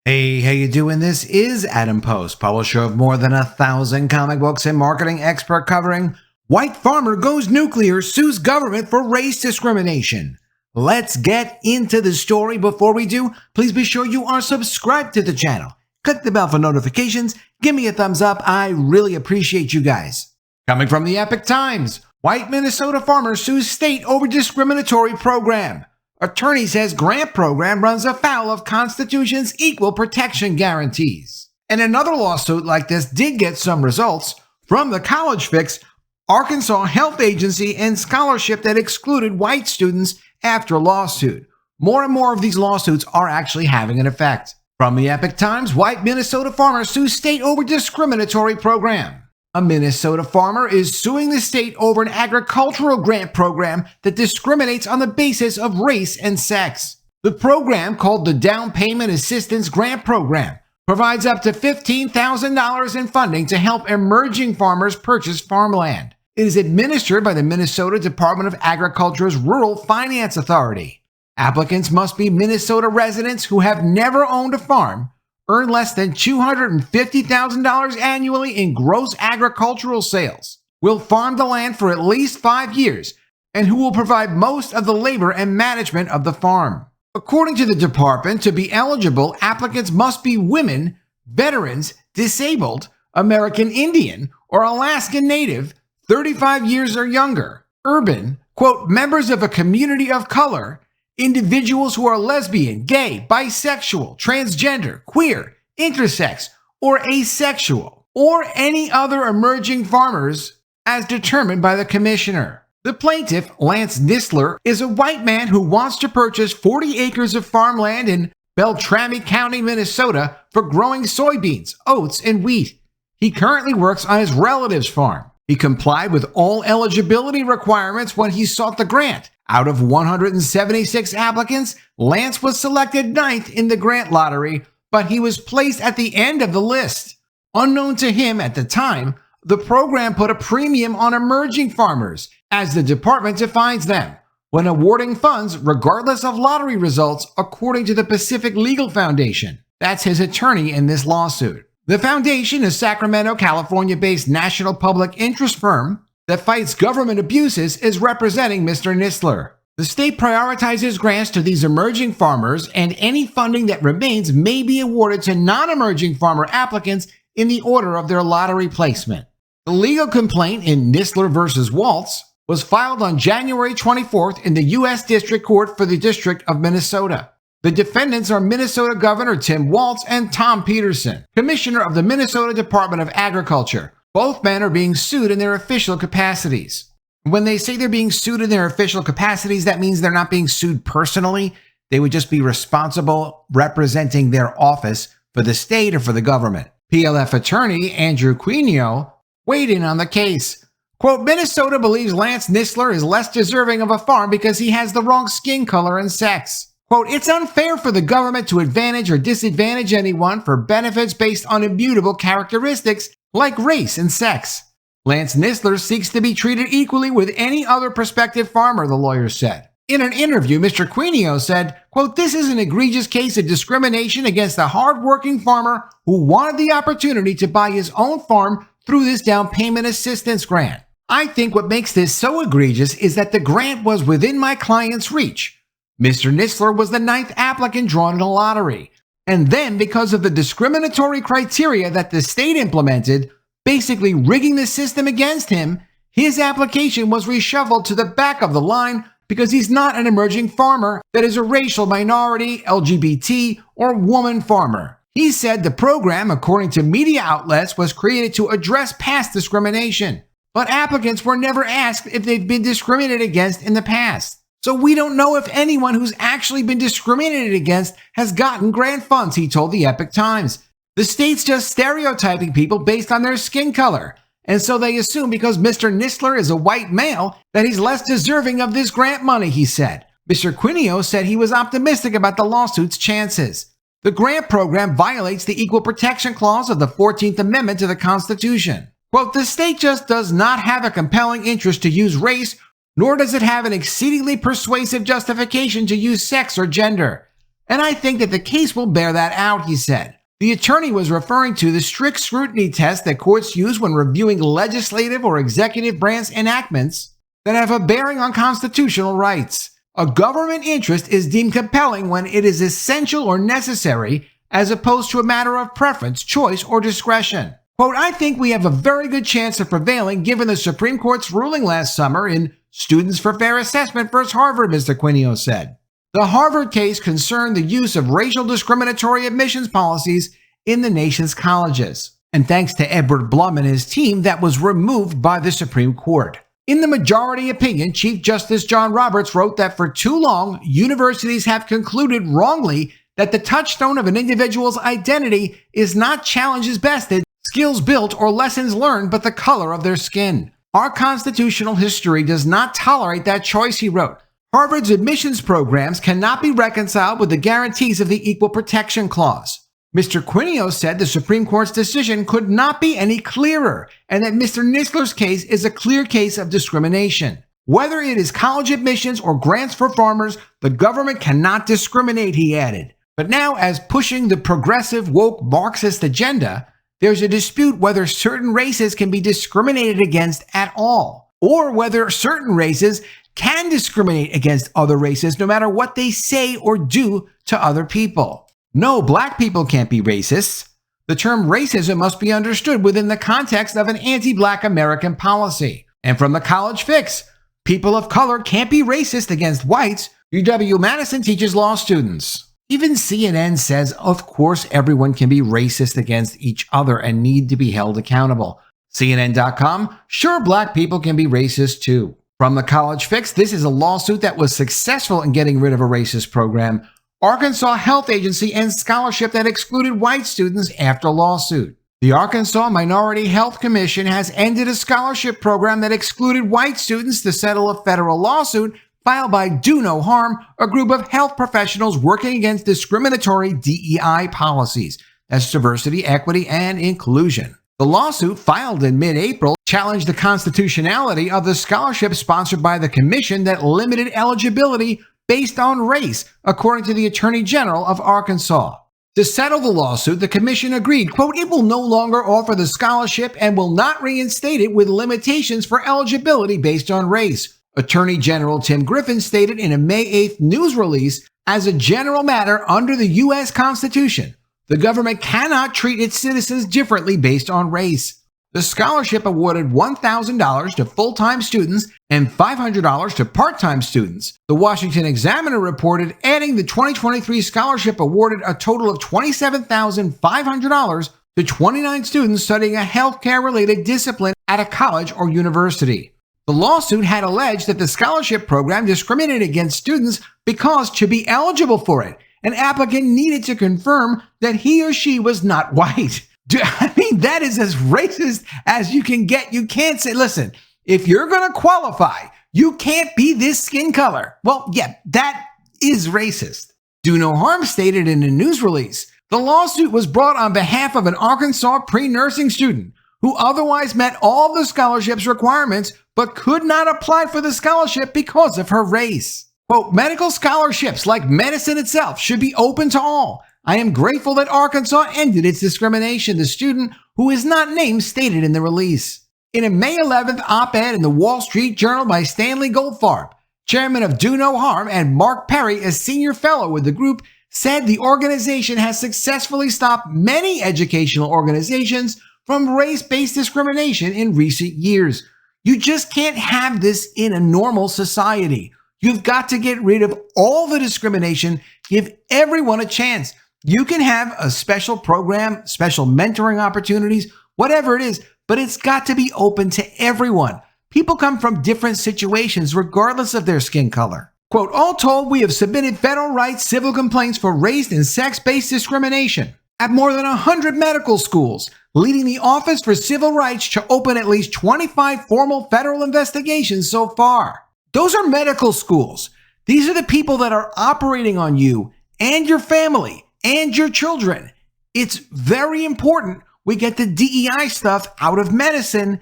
Hey, how you doing? This is Adam Post, publisher of more than 1,000 comic books and marketing expert covering White Farmer Goes Nuclear, Sues Government for Race Discrimination. Let's get into the story. Before we do, please be sure you are subscribed to the channel. Click the bell for notifications. Give me a thumbs up. I really appreciate you guys. Coming from the Epic Times, white Minnesota farmer sues state over discriminatory program. Attorney says grant program runs afoul of Constitution's equal protection guarantees. And another lawsuit like this did get some results from the College Fix, Arkansas Health Agency, and scholarship that excluded white students after lawsuit. More and more of these lawsuits are actually having an effect. From the Epic Times, white Minnesota farmer sues state over discriminatory program. A Minnesota farmer is suing the state over an agricultural grant program that discriminates on the basis of race and sex. The program, called the Down Payment Assistance Grant Program, provides up to $15,000 in funding to help emerging farmers purchase farmland. It is administered by the Minnesota Department of Agriculture's Rural Finance Authority. Applicants must be Minnesota residents who have never owned a farm, earn less than $250,000 annually in gross agricultural sales, will farm the land for at least 5 years, and who will provide most of the labor and management of the farm. According to the department, to be eligible, applicants must be women, veterans, disabled, American Indian, or Alaskan Native, 35 years or younger, urban, quote, members of a community of color, individuals who are lesbian, gay, bisexual, transgender, queer, intersex, or asexual, or any other emerging farmers as determined by the commissioner. The plaintiff, Lance Nisler, is a white man who wants to purchase 40 acres of farmland in Beltrami County, Minnesota for growing soybeans, oats, and wheat. He currently works on his relative's farm. He complied with all eligibility requirements when he sought the grant. Out of 176 applicants, Lance was selected 9th in the grant lottery, but he was placed at the end of the list. Unknown to him at the time, the program put a premium on emerging farmers, as the department defines them, when awarding funds regardless of lottery results, according to the Pacific Legal Foundation. That's his attorney in this lawsuit. The foundation, a Sacramento, California-based national public interest firm that fights government abuses, is representing Mr. Nisler. The state prioritizes grants to these emerging farmers, and any funding that remains may be awarded to non-emerging farmer applicants in the order of their lottery placement. The legal complaint in Nisler v. Waltz was filed on January 24th in the U.S. District Court for the District of Minnesota. The defendants are Minnesota Governor Tim Walz and Tom Peterson, Commissioner of the Minnesota Department of Agriculture. Both men are being sued in their official capacities. When they say they're being sued in their official capacities, that means they're not being sued personally. They would just be responsible representing their office for the state or for the government. PLF attorney Andrew Quinio weighed in on the case. Quote, Minnesota believes Lance Nisler is less deserving of a farm because he has the wrong skin color and sex. Quote, it's unfair for the government to advantage or disadvantage anyone for benefits based on immutable characteristics like race and sex. Lance Nisler seeks to be treated equally with any other prospective farmer, the lawyer said. In an interview, Mr. Quinio said, quote, this is an egregious case of discrimination against a hardworking farmer who wanted the opportunity to buy his own farm through this down payment assistance grant. I think what makes this so egregious is that the grant was within my client's reach. Mr. Nisler was the 9th applicant drawn in a lottery. And then, because of the discriminatory criteria that the state implemented, basically rigging the system against him, his application was reshuffled to the back of the line because he's not an emerging farmer that is a racial minority, LGBT, or woman farmer. He said the program, according to media outlets, was created to address past discrimination. But applicants were never asked if they've been discriminated against in the past. So we don't know if anyone who's actually been discriminated against has gotten grant funds, he told the Epic Times. The state's just stereotyping people based on their skin color. And so they assume because Mr. Nisler is a white male that he's less deserving of this grant money, he said. Mr. Quinio said he was optimistic about the lawsuit's chances. The grant program violates the Equal Protection Clause of the 14th Amendment to the Constitution. Quote, the state just does not have a compelling interest to use race, nor does it have an exceedingly persuasive justification to use sex or gender. And I think that the case will bear that out, he said. The attorney was referring to the strict scrutiny test that courts use when reviewing legislative or executive branch enactments that have a bearing on constitutional rights. A government interest is deemed compelling when it is essential or necessary, as opposed to a matter of preference, choice, or discretion. Quote, I think we have a very good chance of prevailing given the Supreme Court's ruling last summer in Students for Fair Assessment versus Harvard, Mr. Quinio said. The Harvard case concerned the use of racial discriminatory admissions policies in the nation's colleges. And thanks to Edward Blum and his team, that was removed by the Supreme Court. In the majority opinion, Chief Justice John Roberts wrote that for too long, universities have concluded wrongly that the touchstone of an individual's identity is not challenges bested, skills built, or lessons learned, but the color of their skin. Our constitutional history does not tolerate that choice, he wrote. Harvard's admissions programs cannot be reconciled with the guarantees of the Equal Protection Clause. Mr. Quinio said the Supreme Court's decision could not be any clearer, and that Mr. Nisler's case is a clear case of discrimination. Whether it is college admissions or grants for farmers, the government cannot discriminate, he added. But now, as pushing the progressive, woke Marxist agenda, there's a dispute whether certain races can be discriminated against at all, or whether certain races can discriminate against other races no matter what they say or do to other people. No, black people can't be racist. The term racism must be understood within the context of an anti-black American policy. And from the College Fix, people of color can't be racist against whites. UW-Madison teaches law students. Even CNN says, of course, everyone can be racist against each other and need to be held accountable. CNN.com, sure, black people can be racist too. From the College Fix, this is a lawsuit that was successful in getting rid of a racist program. Arkansas Health Agency ends scholarship that excluded white students after lawsuit. The Arkansas Minority Health Commission has ended a scholarship program that excluded white students to settle a federal lawsuit filed by Do No Harm, a group of health professionals working against discriminatory DEI policies. That's diversity, equity, and inclusion. The lawsuit, filed in mid-April, challenged the constitutionality of the scholarship sponsored by the commission that limited eligibility based on race, according to the Attorney General of Arkansas. To settle the lawsuit, the commission agreed, quote, it will no longer offer the scholarship and will not reinstate it with limitations for eligibility based on race. Attorney General Tim Griffin stated in a May 8th news release, as a general matter under the U.S. Constitution, the government cannot treat its citizens differently based on race. The scholarship awarded $1,000 to full-time students and $500 to part-time students. The Washington Examiner reported adding the 2023 scholarship awarded a total of $27,500 to 29 students studying a healthcare-related discipline at a college or university. The lawsuit had alleged that the scholarship program discriminated against students because to be eligible for it, an applicant needed to confirm that he or she was not white. I mean, that is as racist as you can get. You can't say, listen, if you're going to qualify, you can't be this skin color. Well, yeah, that is racist. Do No Harm stated in a news release, the lawsuit was brought on behalf of an Arkansas pre-nursing student who otherwise met all the scholarship's requirements but could not apply for the scholarship because of her race. Quote, medical scholarships, like medicine itself, should be open to all. I am grateful that Arkansas ended its discrimination, the student, who is not named, stated in the release. In a May 11th op-ed in the Wall Street Journal by Stanley Goldfarb, chairman of Do No Harm, and Mark Perry, a senior fellow with the group, said the organization has successfully stopped many educational organizations from race-based discrimination in recent years. You just can't have this in a normal society. You've got to get rid of all the discrimination, give everyone a chance. You can have a special program, special mentoring opportunities, whatever it is, but it's got to be open to everyone. People come from different situations regardless of their skin color. Quote, all told, we have submitted federal rights civil complaints for race and sex-based discrimination at more than 100 medical schools, leading the Office for Civil Rights to open at least 25 formal federal investigations so far. Those are medical schools. These are the people that are operating on you and your family and your children. It's very important we get the DEI stuff out of medicine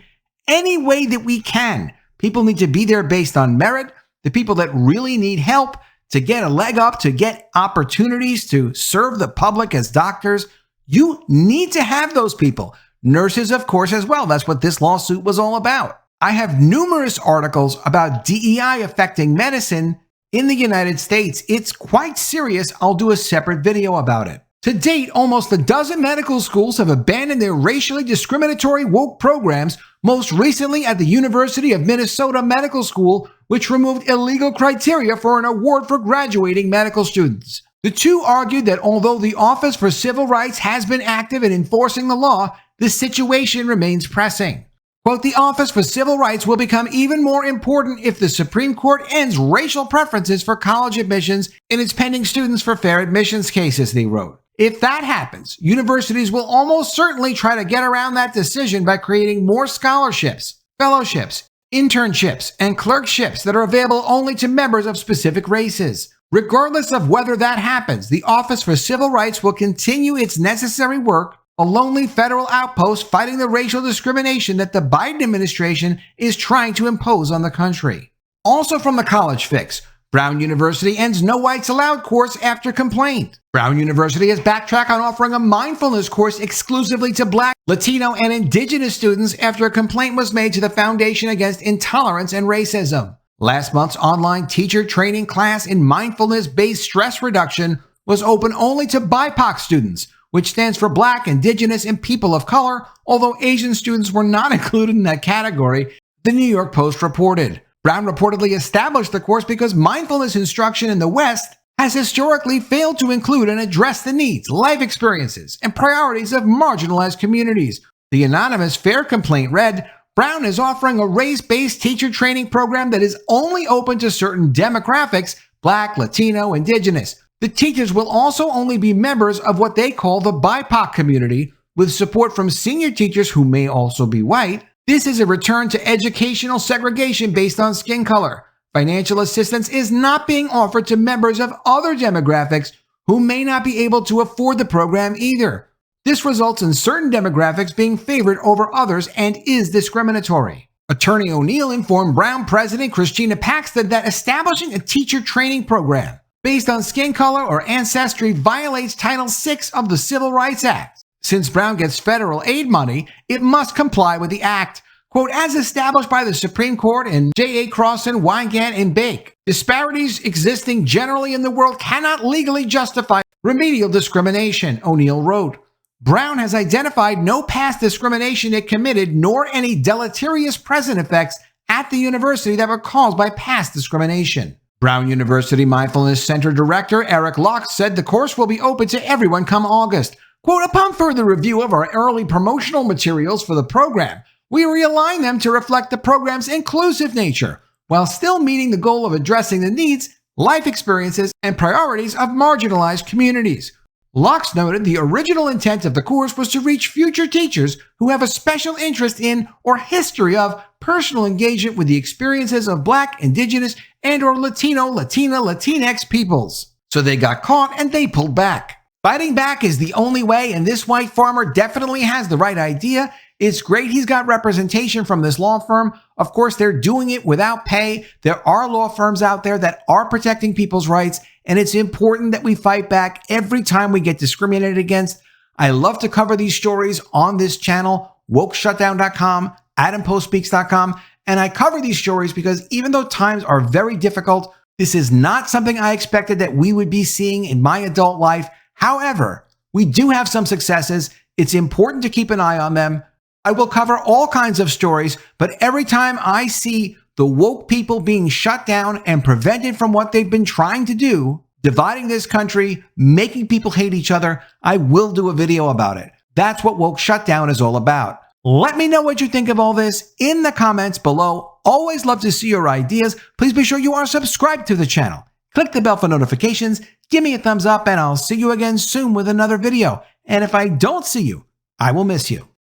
any way that we can. People need to be there based on merit. The people that really need help, to get a leg up, to get opportunities to serve the public as doctors, you need to have those people. Nurses, of course, as well. That's what this lawsuit was all about. I have numerous articles about DEI affecting medicine in the United States. It's quite serious. I'll do a separate video about it. To date, almost a dozen medical schools have abandoned their racially discriminatory woke programs, most recently at the University of Minnesota Medical School, which removed illegal criteria for an award for graduating medical students. The two argued that although the Office for Civil Rights has been active in enforcing the law, the situation remains pressing. Quote, the Office for Civil Rights will become even more important if the Supreme Court ends racial preferences for college admissions in its pending students for fair admissions cases, they wrote. If that happens, universities will almost certainly try to get around that decision by creating more scholarships, fellowships, internships, and clerkships that are available only to members of specific races. Regardless of whether that happens, the Office for Civil Rights will continue its necessary work, a lonely federal outpost fighting the racial discrimination that the Biden administration is trying to impose on the country. Also from the College Fix, Brown University ends No Whites Allowed course after complaint. Brown University has backtracked on offering a mindfulness course exclusively to Black, Latino, and Indigenous students after a complaint was made to the Foundation Against Intolerance and Racism. Last month's online teacher training class in mindfulness-based stress reduction was open only to BIPOC students, which stands for Black, Indigenous, and People of Color, although Asian students were not included in that category, the New York Post reported. Brown reportedly established the course because mindfulness instruction in the West has historically failed to include and address the needs, life experiences, and priorities of marginalized communities. The anonymous FAIR complaint read, Brown is offering a race-based teacher training program that is only open to certain demographics, Black, Latino, Indigenous. The teachers will also only be members of what they call the BIPOC community, with support from senior teachers who may also be white. This is a return to educational segregation based on skin color. Financial assistance is not being offered to members of other demographics who may not be able to afford the program either. This results in certain demographics being favored over others and is discriminatory. Attorney O'Neill informed Brown President Christina Paxton that establishing a teacher training program based on skin color or ancestry violates Title VI of the Civil Rights Act. Since Brown gets federal aid money, it must comply with the act. Quote, as established by the Supreme Court in J.A. Crossan, Weingarten, and Bake, disparities existing generally in the world cannot legally justify remedial discrimination, O'Neill wrote. Brown has identified no past discrimination it committed nor any deleterious present effects at the university that were caused by past discrimination. Brown University Mindfulness Center Director Eric Locke said the course will be open to everyone come August. Quote, upon further review of our early promotional materials for the program, we realign them to reflect the program's inclusive nature, while still meeting the goal of addressing the needs, life experiences, and priorities of marginalized communities. Locke noted the original intent of the course was to reach future teachers who have a special interest in or history of personal engagement with the experiences of Black, Indigenous, and or Latino, Latina, Latinx peoples. So they got caught and they pulled back. Fighting back is the only way, and this white farmer definitely has the right idea. It's great he's got representation from this law firm. Of course, they're doing it without pay. There are law firms out there that are protecting people's rights, and it's important that we fight back every time we get discriminated against. I love to cover these stories on this channel, wokeshutdown.com, AdamPostSpeaks.com, and I cover these stories because even though times are very difficult, this is not something I expected that we would be seeing in my adult life. However, we do have some successes. It's important to keep an eye on them. I will cover all kinds of stories, but every time I see the woke people being shut down and prevented from what they've been trying to do, dividing this country, making people hate each other, I will do a video about it. That's what Woke Shutdown is all about. Let me know what you think of all this in the comments below. Always love to see your ideas. Please be sure you are subscribed to the channel. Click the bell for notifications, give me a thumbs up, and I'll see you again soon with another video. And if I don't see you, I will miss you.